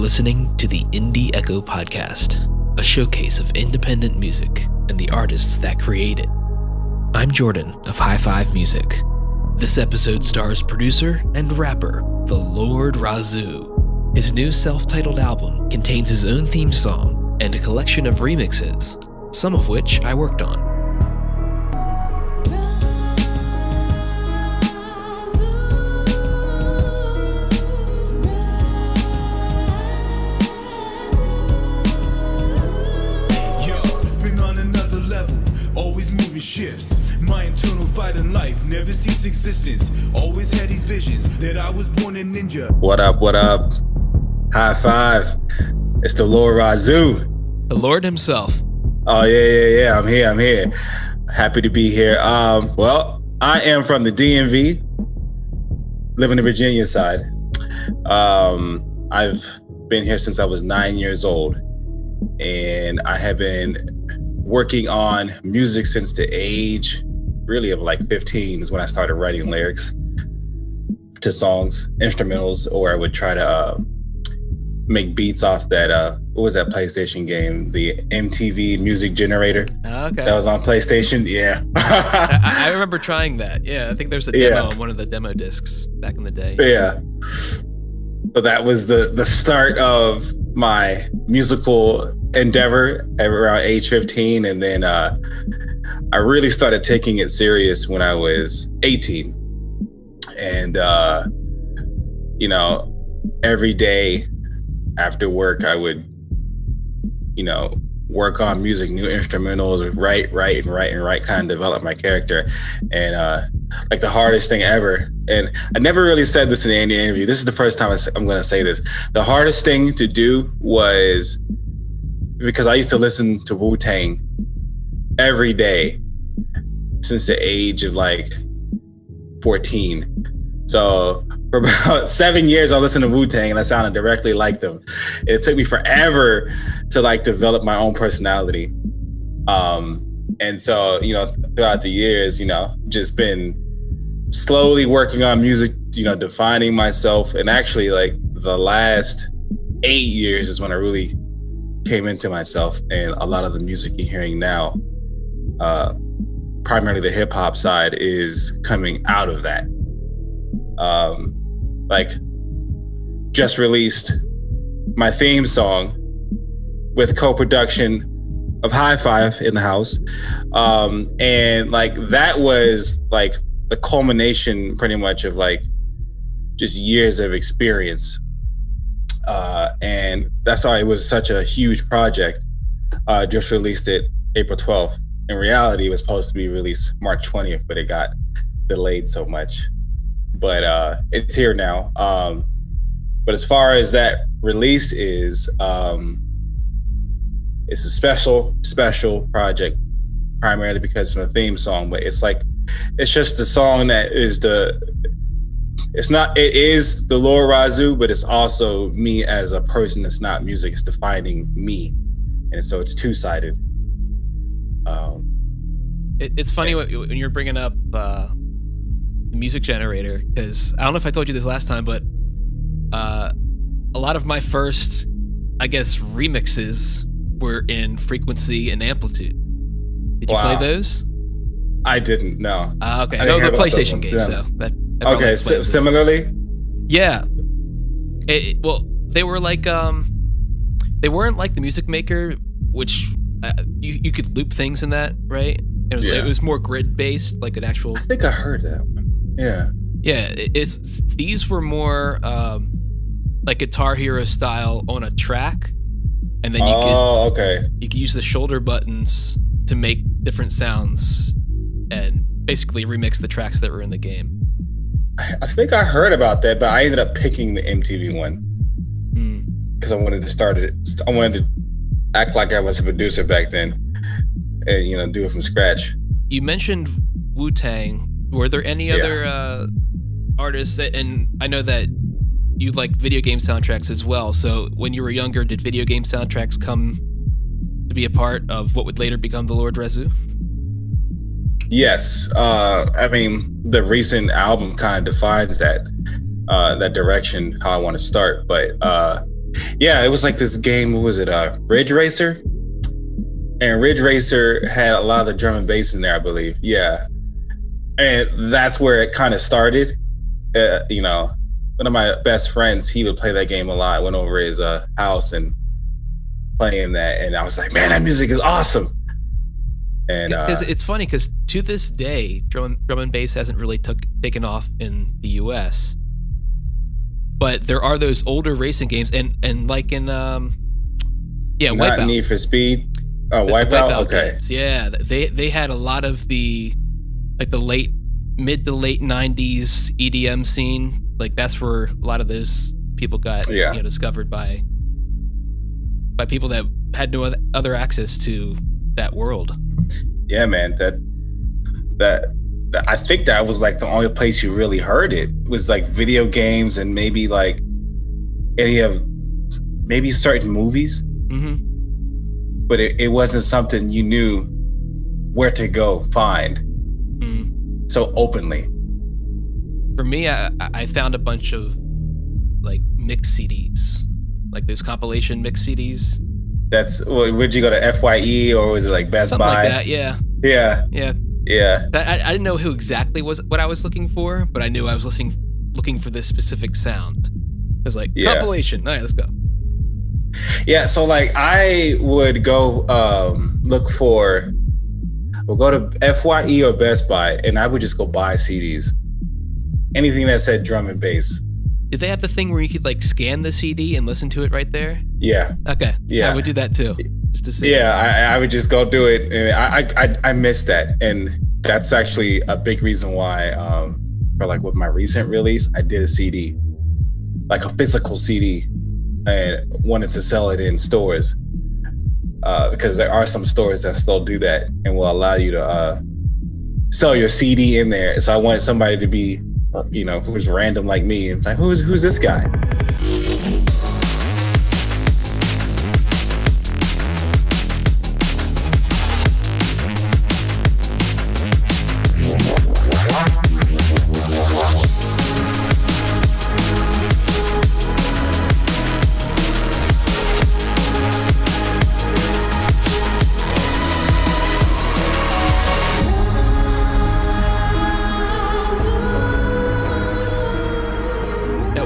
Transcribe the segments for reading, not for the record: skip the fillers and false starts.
listening to the Indie Echo Podcast, a showcase of independent music and the artists that create it. I'm Jordan of Hi5 Music. This episode stars producer and rapper, the Lord Razu. His new self-titled album contains his own theme song and a collection of remixes, some of which I worked on. Shifts. My internal fight in life never ceased existence. Always had these visions that I was born a ninja. What up? What up? Hi5. It's the Lord Razu. The Lord himself. Oh yeah. I'm here. Happy to be here. Well, I am from the DMV, live in the Virginia side. I've been here since I was 9 years old, and I have been working on music since the age really of like 15 is when I started writing lyrics to songs, instrumentals, or I would try to make beats off that, what was that PlayStation game? The MTV Music Generator. Okay. That was on PlayStation, yeah. I remember trying that. Yeah, I think there's a demo on one of the demo discs back in the day. Yeah. So that was the start of my musical endeavor at around age 15. And then I really started taking it serious when I was 18. And, every day after work, I would, work on music, new instrumentals, write, kind of develop my character. And like the hardest thing ever, and I never really said this in any interview, this is the first time I'm going to say this. The hardest thing to do was, because I used to listen to Wu-Tang every day since the age of like 14. So for about 7 years, I listened to Wu-Tang and I sounded directly like them. It took me forever to like develop my own personality. And so, throughout the years, just been slowly working on music, defining myself. And actually like the last 8 years is when I really came into myself, and a lot of the music you're hearing now, primarily the hip hop side, is coming out of that. Like just released my theme song with co-production of Hi5 in the house. And like that was like the culmination pretty much of like just years of experience. And that's why it was such a huge project. Just released it April 12th. In reality, it was supposed to be released March 20th, but it got delayed so much. But it's here now. But as far as that release is, it's a special project, primarily because it's a theme song. But it's just the song that is it is the Lord Razu, but it's also me as a person that's not music. It's defining me. And so it's two-sided. It's funny when you're bringing up the music generator, because I don't know if I told you this last time, but a lot of my first, I guess, remixes were in frequency and amplitude. Did you play those? I didn't, no. Okay, I know they're PlayStation games, so that okay, similarly? Yeah. They were like, they weren't like the Music Maker, which you could loop things in that, right? It was more grid-based, like an actual... I think I heard that one. Yeah. Yeah, these were more like Guitar Hero style on a track, and then you could use the shoulder buttons to make different sounds and basically remix the tracks that were in the game. I think I heard about that, but I ended up picking the MTV one because I wanted to start it. I wanted to act like I was a producer back then, and do it from scratch. You mentioned Wu-Tang. Were there any other artists and I know that you like video game soundtracks as well. So when you were younger, did video game soundtracks come to be a part of what would later become the Lord Razu? Yes. I mean, the recent album kind of defines that direction, how I want to start. But Yeah, it was like this game. What was it? Ridge Racer. And Ridge Racer had a lot of the drum and bass in there, I believe. Yeah. And that's where it kind of started. You know, one of my best friends, he would play that game a lot. Went over his house and playing that. And I was like, man, that music is awesome. And it's funny because to this day, drum and bass hasn't really taken off in the US. But there are those older racing games, and like in Wipeout. Need for Speed. Oh, Wipeout. Okay. Games. Yeah, they had a lot of the mid to late 90s EDM scene. Like that's where a lot of those people got discovered by people that had no other access to that world. Yeah, man. That I think that was like the only place you really heard it was like video games and maybe like maybe certain movies. Mm-hmm. But it wasn't something you knew where to go find so openly. For me, I found a bunch of like mix CDs, like those compilation mix CDs. Where'd you go to FYE or was it like Best Something Buy? Like that, yeah. Yeah. I didn't know who exactly was what I was looking for, but I knew I was looking for this specific sound. It was like compilation. All right, let's go. Yeah, so like I would go we'll go to FYE or Best Buy, and I would just go buy CDs. Anything that said drum and bass. Did they have the thing where you could like scan the CD and listen to it right there? Yeah. Okay. Yeah. I would do that too, just to see. Yeah, I would just go do it, and I miss that, and that's actually a big reason why for like with my recent release, I did a CD, like a physical CD. And wanted to sell it in stores because there are some stores that still do that and will allow you to sell your CD in there. So I wanted somebody to be, who's random like me, and like, who's this guy?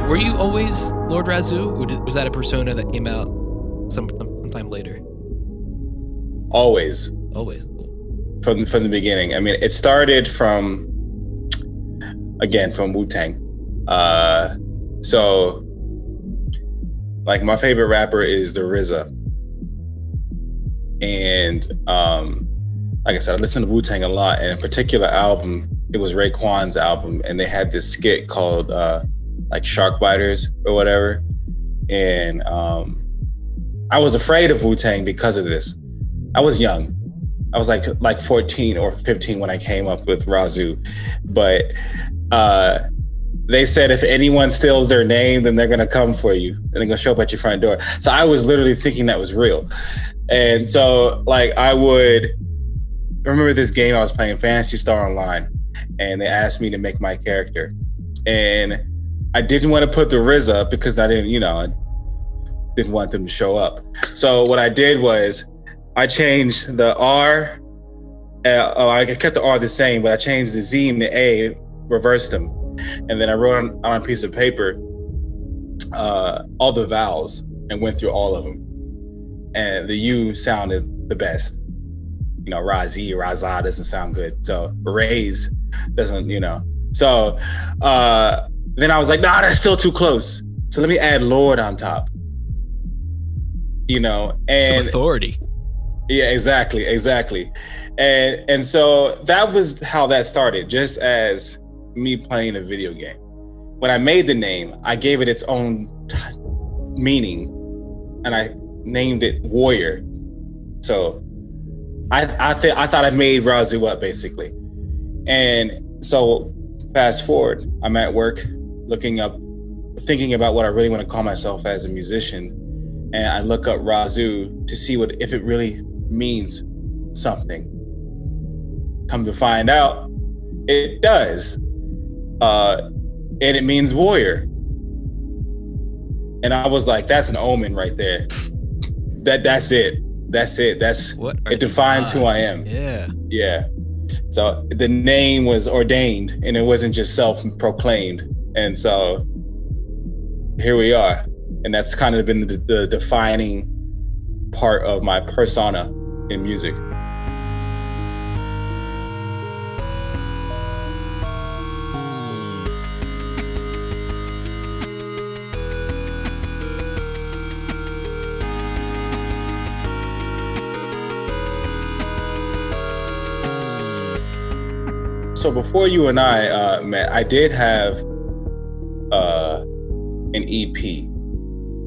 Were you always Lord Razu, or was that a persona that came out sometime later? Always. From the beginning. I mean, it started from Wu-Tang. So, like, my favorite rapper is the RZA. And like I said, I listen to Wu-Tang a lot, and in a particular album, it was Raekwon's album, and they had this skit called like Shark Biters or whatever. And I was afraid of Wu-Tang because of this. I was young. I was like 14 or 15 when I came up with Razu. But they said if anyone steals their name, then they're gonna come for you and they're gonna show up at your front door. So I was literally thinking that was real. And so like I would remember this game I was playing, Phantasy Star Online, and they asked me to make my character. And I didn't want to put the RZA because I didn't want them to show up. So what I did was I changed the R. I kept the R the same, but I changed the Z and the A, reversed them. And then I wrote on a piece of paper all the vowels and went through all of them. And the U sounded the best. Razi, Raza doesn't sound good. So Raise doesn't, So then I was like, nah, that's still too close. So let me add Lord on top. And some authority. Yeah, exactly. And so that was how that started, just as me playing a video game. When I made the name, I gave it its own meaning, and I named it Warrior. So I thought I made Razu up, basically. And so fast forward, I'm at work thinking about what I really want to call myself as a musician. And I look up Razu to see if it really means something. Come to find out, it does. And it means warrior. And I was like, that's an omen right there. That's it. It defines who I am. Yeah. So the name was ordained, and it wasn't just self-proclaimed. And so here we are. And that's kind of been the defining part of my persona in music. So before you and I met, I did have an EP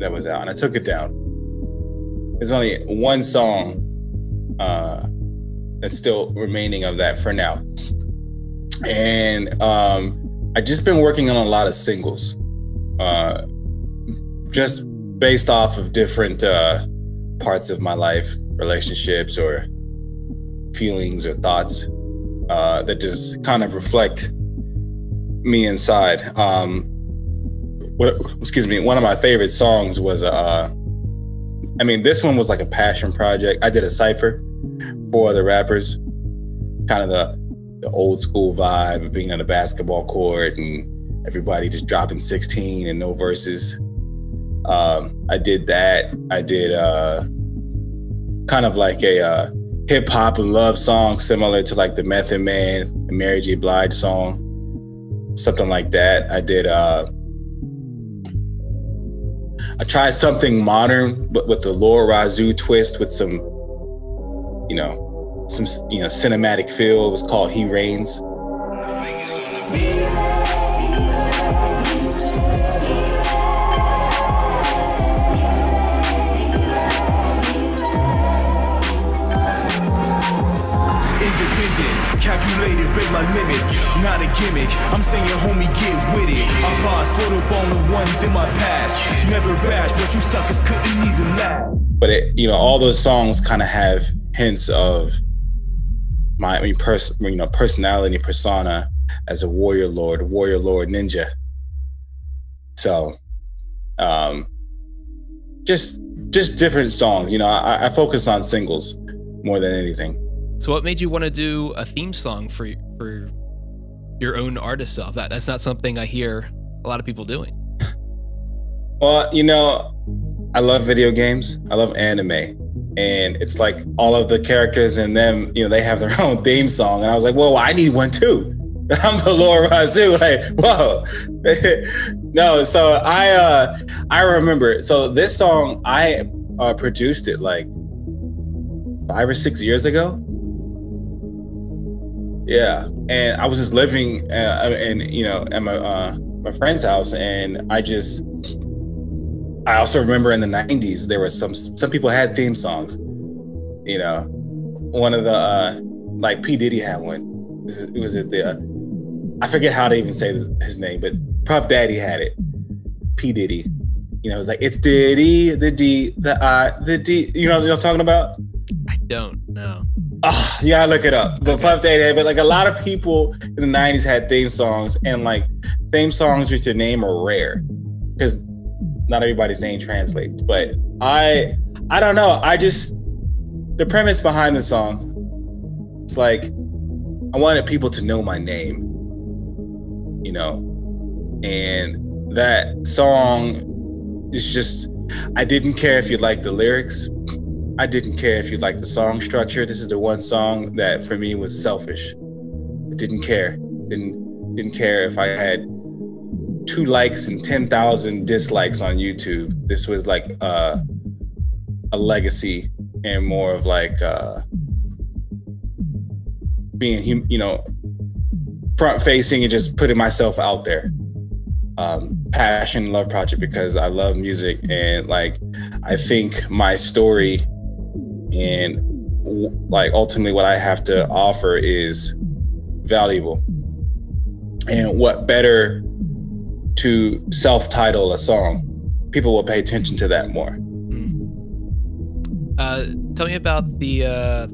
that was out, and I took it down. There's only one song that's still remaining of that for now. And I just been working on a lot of singles, just based off of different parts of my life, relationships or feelings or thoughts that just kind of reflect me inside. One of my favorite songs was, this one was like a passion project. I did a cypher for other rappers, kind of the old school vibe of being on a basketball court and everybody just dropping 16 and no verses. I did that. I did kind of like a hip hop love song similar to like the Method Man and Mary J. Blige song, something like that. I did. I tried something modern, but with the Lord Razu twist, with some cinematic feel. It was called He Reigns. Calculated, break my limits, not a gimmick. I'm saying, homie, get with it. I paused for the fallen ones in my past. Never bashed, but you suckers couldn't even laugh. But all those songs kind of have hints of my personality, persona as a warrior lord ninja. So, just different songs. I focus on singles more than anything. So what made you want to do a theme song for your own artist self? That's not something I hear a lot of people doing. Well, I love video games. I love anime. And it's like all of the characters in them, they have their own theme song. And I was like, whoa, I need one too. I'm the Lord Razu. Like, whoa. No, so I remember. So this song, I produced it like 5 or 6 years ago. Yeah, and I was just living, at my friend's house, and I also remember in the 90s there were some people had theme songs. One of the like P Diddy had one. It was I forget how to even say his name, but Puff Daddy had it. P Diddy, it was like it's Diddy, the D, the I, the D. You know what I'm talking about? I don't know. Oh, you gotta look it up. But Puff Daddy, but like a lot of people in the 90s had theme songs, and like theme songs with your name are rare because not everybody's name translates. But I don't know. The premise behind the song, it's like I wanted people to know my name, and that song is just, I didn't care if you liked the lyrics. I didn't care if you liked the song structure. This is the one song that for me was selfish. I didn't care. Didn't care if I had 2 likes and 10,000 dislikes on YouTube. This was like a legacy and more of like being, front facing and just putting myself out there. Passion, love project, because I love music, and like I think my story and like ultimately what I have to offer is valuable. And what better to self-title a song? People will pay attention to that more. Tell me about the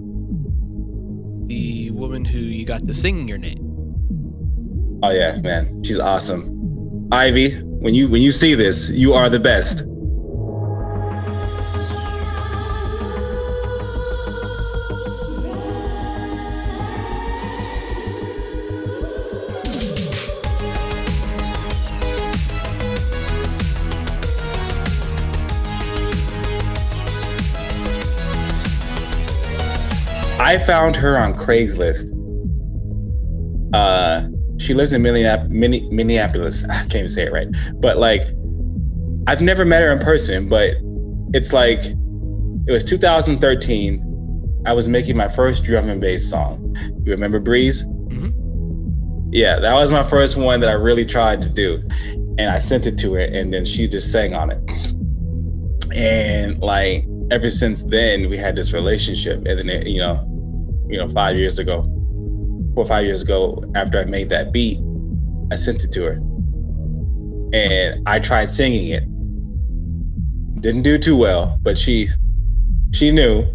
woman who you got to sing your name. Oh yeah, man, she's awesome. Ivy, when you see this, you are the best. I found her on Craigslist. She lives in Minneapolis. I can't even say it right. But like, I've never met her in person, but it's like, it was 2013. I was making my first drum and bass song. You remember Breeze? Mm-hmm. Yeah, that was my first one that I really tried to do. And I sent it to her, and then she just sang on it. And like, ever since then, we had this relationship. And then, 5 years ago, 4 or 5 years ago, after I made that beat, I sent it to her. And I tried singing it. Didn't do too well, but she knew.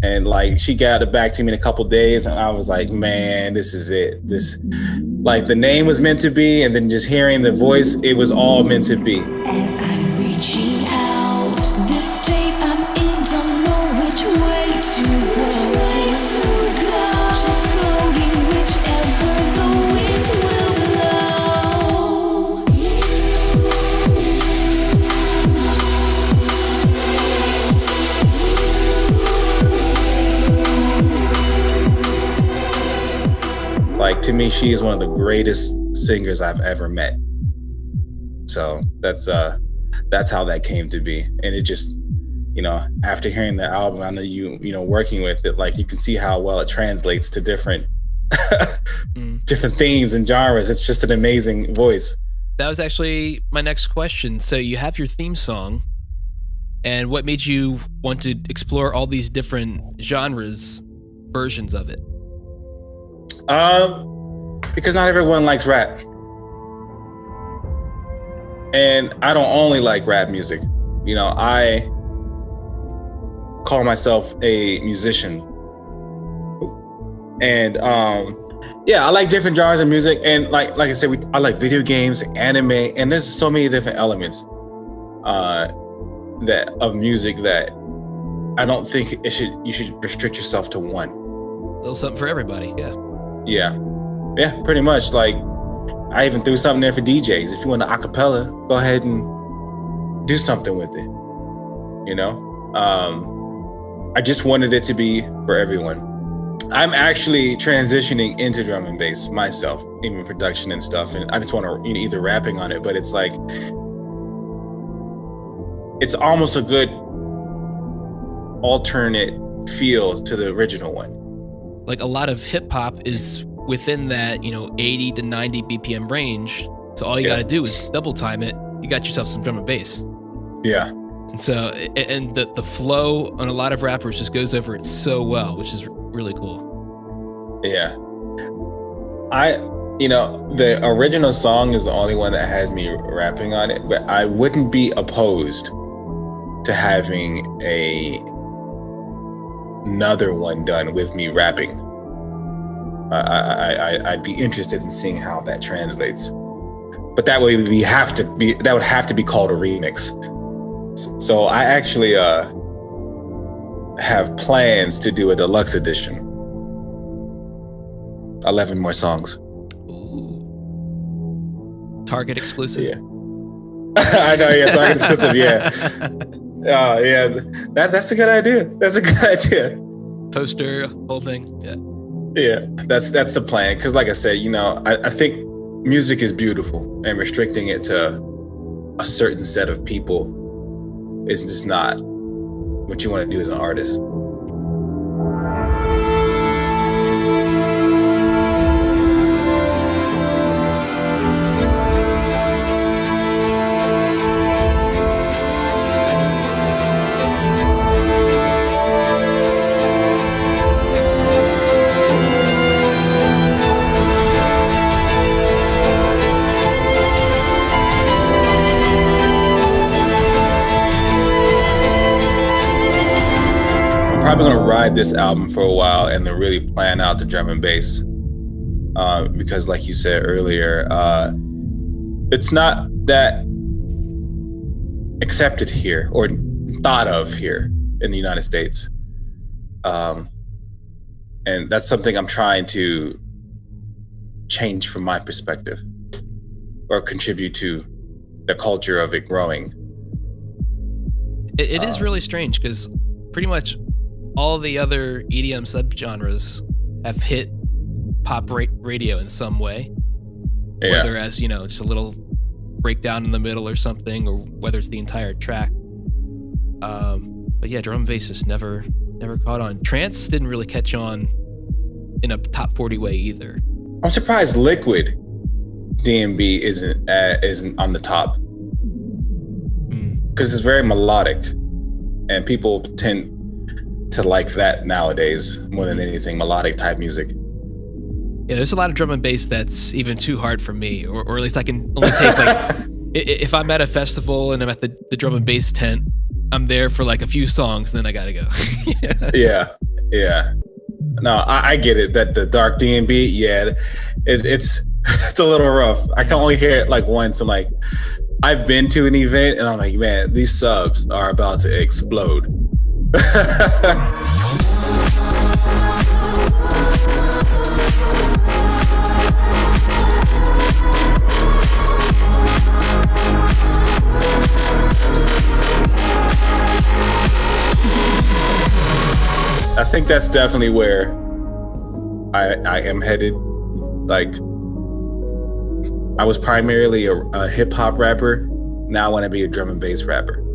And like, she got it back to me in a couple days, and I was like, man, this is it. This, like, the name was meant to be, and then just hearing the voice, it was all meant to be. I'm reaching out, this state I'm in, don't know which way to go. Just floating whichever the wind will blow. Like, to me, she is one of the greatest singers I've ever met. So that's how that came to be. And it just, after hearing the album, I know you working with it, like, you can see how well it translates to different different themes and genres. It's just an amazing voice. That was actually my next question. So you have your theme song, and what made you want to explore all these different genres, versions of it? Because not everyone likes rap. And I don't only like rap music. I call myself a musician. And I like different genres of music. And like I said, I like video games, anime, and there's so many different elements of music that I don't think you should restrict yourself to one. A little something for everybody, yeah. Yeah, pretty much. Like, I even threw something there for DJs. If you want to acapella, go ahead and do something with it. I just wanted it to be for everyone. I'm actually transitioning into drum and bass myself, even production and stuff. And I just want to either rapping on it, but it's like, it's almost a good alternate feel to the original one. Like, a lot of hip hop is within that, 80 to 90 BPM range. So all you got to do is double time it. You got yourself some drum and bass. Yeah. And so, and the flow on a lot of rappers just goes over it so well, which is really cool. Yeah. The original song is the only one that has me rapping on it, but I wouldn't be opposed to having another one done with me rapping. I'd be interested in seeing how that translates, but that way that would have to be called a remix. So I actually have plans to do a deluxe edition. 11 more songs. Ooh. Target exclusive. Yeah. I know. Yeah, Target exclusive. Yeah. Yeah. That's a good idea. Poster, whole thing. Yeah. Yeah, that's the plan. Because like I said, I think music is beautiful, and restricting it to a certain set of people is just not what you want to do as an artist. Probably gonna ride this album for a while and then really plan out the drum and bass, because like you said earlier, it's not that accepted here or thought of here in the United States, and that's something I'm trying to change from my perspective, or contribute to the culture of it growing. It is really strange, because pretty much all the other EDM subgenres have hit pop radio in some way. Yeah. Whether as, just a little breakdown in the middle or something, or whether it's the entire track. But yeah, drum and bass just never caught on. Trance didn't really catch on in a top 40 way either. I'm surprised Liquid D&B isn't on the top, because it's very melodic, and people tend to like that nowadays more than anything, melodic type music. Yeah, there's a lot of drum and bass that's even too hard for me, or at least I can only take like if I'm at a festival and I'm at the drum and bass tent, I'm there for like a few songs, then I gotta go. Yeah. No, I get it. That the dark D&B, yeah, it's a little rough. I can only hear it like once. I'm like, I've been to an event and I'm like, man, these subs are about to explode. I think that's definitely where I am headed. Like, I was primarily a hip hop rapper. Now I want to be a drum and bass rapper.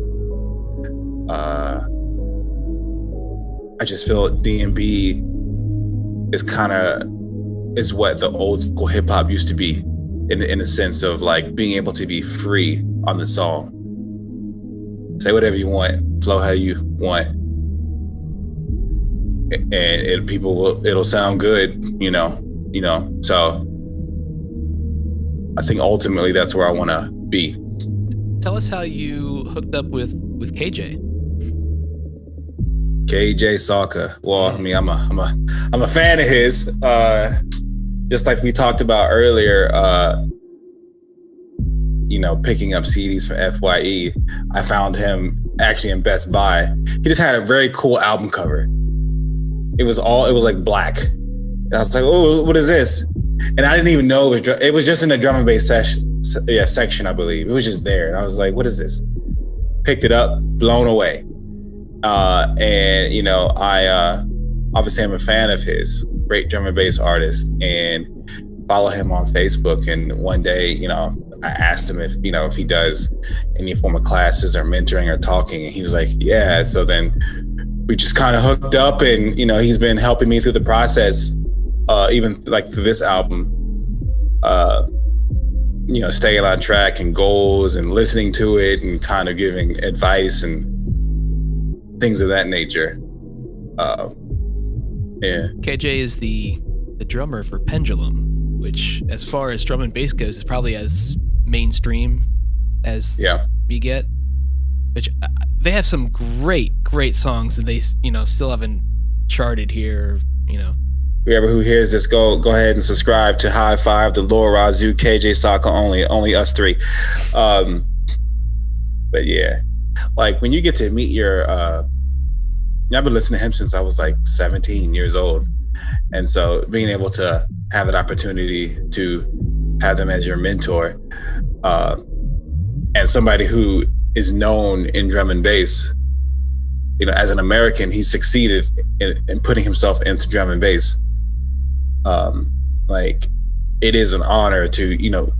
I just feel D&B is what the old school hip hop used to be, in the sense of like being able to be free on the song. Say whatever you want, flow how you want, and it'll sound good, So I think ultimately that's where I want to be. Tell us how you hooked up with KJ. KJ Saka. Well, I mean, I'm a fan of his. Just like we talked about earlier, picking up CDs for FYE. I found him actually in Best Buy. He just had a very cool album cover. It was like black. And I was like, oh, what is this? And I didn't even know it was just in the drum and bass section, I believe. It was just there. And I was like, what is this? Picked it up, blown away. I obviously am a fan of his, great drum and bass artist, and follow him on Facebook. And one day, I asked him if he does any form of classes or mentoring or talking, and he was like, yeah. So then we just kind of hooked up, and he's been helping me through the process, even like through this album, staying on track and goals and listening to it and kind of giving advice and things of that nature. Yeah. KJ is the drummer for Pendulum, which, as far as drum and bass goes, is probably as mainstream as we get. Which they have some great songs that they still haven't charted here. Whoever who hears this, go ahead and subscribe to Hi5, the Lord Razu, KJ Saka, only us three. But yeah, like when you get to meet your, I've been listening to him since I was like 17 years old. And so being able to have that opportunity to have them as your mentor, and somebody who is known in drum and bass, as an American, he succeeded in putting himself into drum and bass. Like, it is an honor to,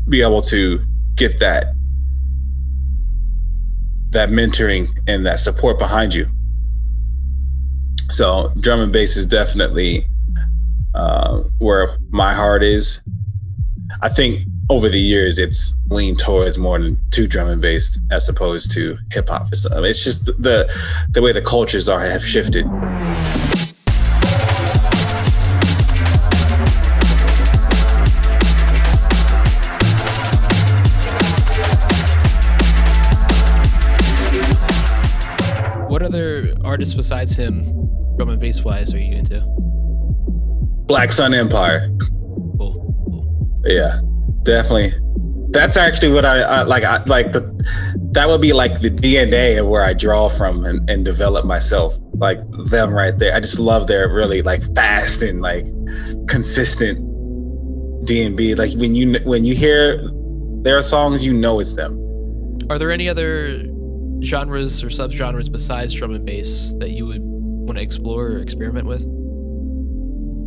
be able to get that mentoring and that support behind you. So drum and bass is definitely where my heart is. I think over the years it's leaned towards more to drum and bass as opposed to hip hop. It's just the way the cultures have shifted. What other artists besides him, drum and bass wise, are you into? Black Sun Empire. Cool. Yeah, definitely. That's actually what I like. That would be like the DNA of where I draw from and develop myself. Like them right there. I just love their really like fast and like consistent D&B. Like when you hear their songs, it's them. Are there any other genres or subgenres besides drum and bass that you would want to explore or experiment with?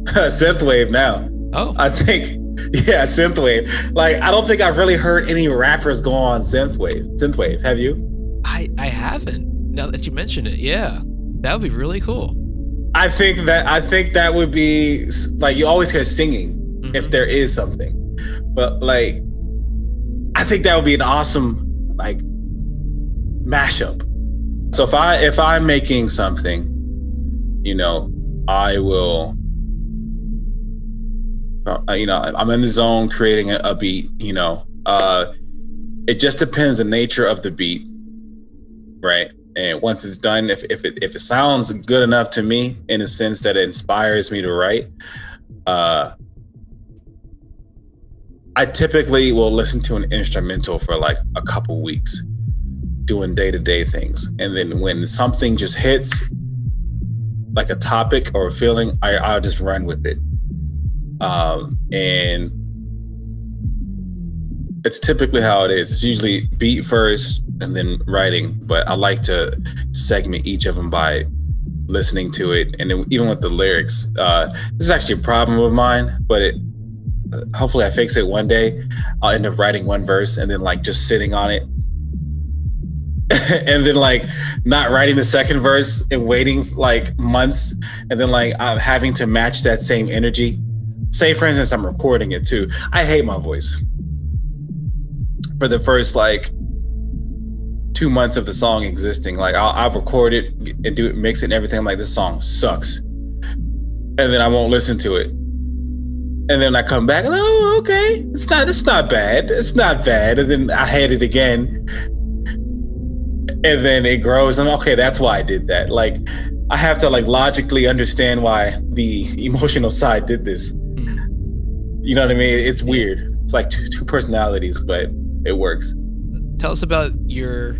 Synthwave now. Oh, I think, yeah, synthwave. Like, I don't think I've really heard any rappers go on synthwave. Have you? I haven't. Now that you mention it, yeah, that would be really cool. I think that would be like, you always hear singing if there is something, but like, I think that would be an awesome like mashup. So if I'm making something, you know, I will, you know, I'm in the zone creating a beat, you know, it just depends the nature of the beat, right? And once it's done, if it sounds good enough to me in a sense that it inspires me to write, I typically will listen to an instrumental for like a couple weeks, doing day-to-day things. And then when something just hits, like a topic or a feeling, I'll just run with it. And it's typically how it is. It's usually beat first and then writing, but I like to segment each of them by listening to it. And then even with the lyrics, this is actually a problem of mine, but hopefully I fix it one day. I'll end up writing one verse and then like just sitting on it. And then like not writing the second verse and waiting like months. And then like I'm having to match that same energy. Say for instance, I'm recording it too. I hate my voice. For the first like 2 months of the song existing, like I'll record it and do it, mix it and everything. I'm like, this song sucks. And then I won't listen to it. And then I come back and, oh, okay, it's not bad. It's not bad. And then I hit it again. And then it grows. And okay, that's why I did that. Like, I have to like logically understand why the emotional side did this. You know what I mean? It's weird. It's like two personalities, but it works. Tell us about your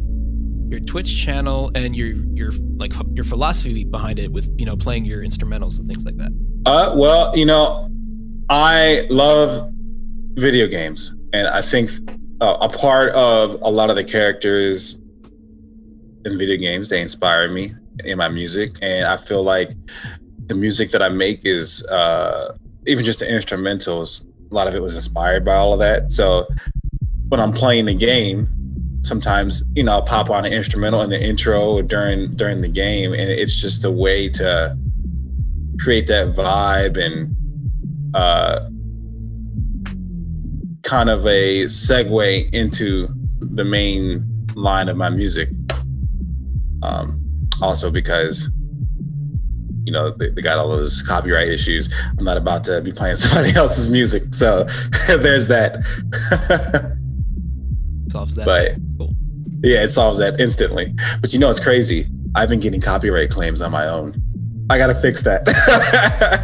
Twitch channel and your philosophy behind it with, you know, playing your instrumentals and things like that. Well, you know, I love video games, and I think a part of a lot of the characters in video games, they inspire me in my music. And I feel like the music that I make is, even just the instrumentals, a lot of it was inspired by all of that. So when I'm playing the game, sometimes, you know, I'll pop on an instrumental in the intro or during the game, and it's just a way to create that vibe and kind of a segue into the main line of my music. Also because, you know, they got all those copyright issues. I'm not about to be playing somebody else's music. So there's that. Solves that. But cool. Yeah, it solves that instantly. But you know, it's crazy. I've been getting copyright claims on my own. I got to fix that.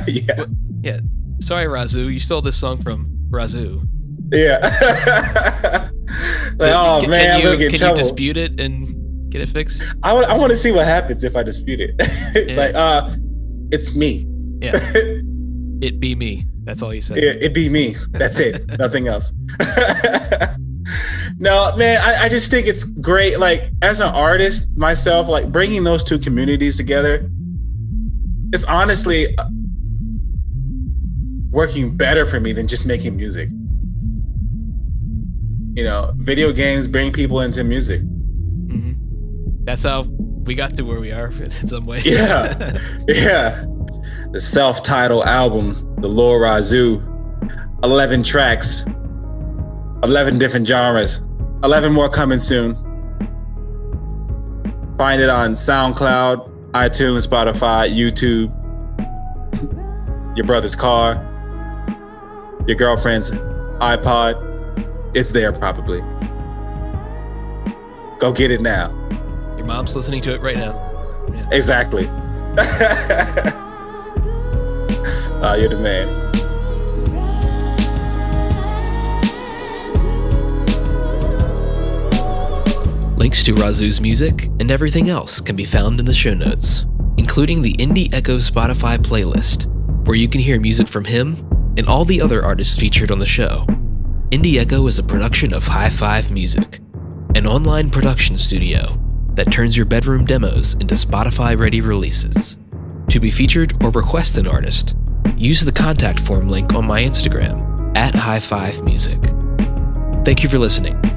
Yeah. Well, yeah. Sorry, Razu. You stole this song from Razu. Yeah. So man, I'm going to get in trouble. Can you dispute it and get it fixed? I want to see what happens if I dispute it. Yeah. Like, it's me. Yeah. It be me. That's all you said. Yeah, it be me. That's it. Nothing else. No, man, I just think it's great. Like, as an artist myself, like bringing those two communities together, it's honestly working better for me than just making music. You know, video games bring people into music. Mm-hmm. That's how we got to where we are in some way. Yeah. Yeah. The self-titled album, the Lord Razu, 11 tracks, 11 different genres, 11 more coming soon. Find it on SoundCloud, iTunes, Spotify, YouTube, your brother's car, your girlfriend's iPod. It's there probably. Go get it now. Your mom's listening to it right now. Yeah. Exactly. You're the man. Links to Razu's music and everything else can be found in the show notes, including the Indie Echo Spotify playlist, where you can hear music from him and all the other artists featured on the show. Indie Echo is a production of Hi5 Music, an online production studio that turns your bedroom demos into Spotify-ready releases. To be featured or request an artist, use the contact form link on my Instagram, @Hi5Music. Thank you for listening.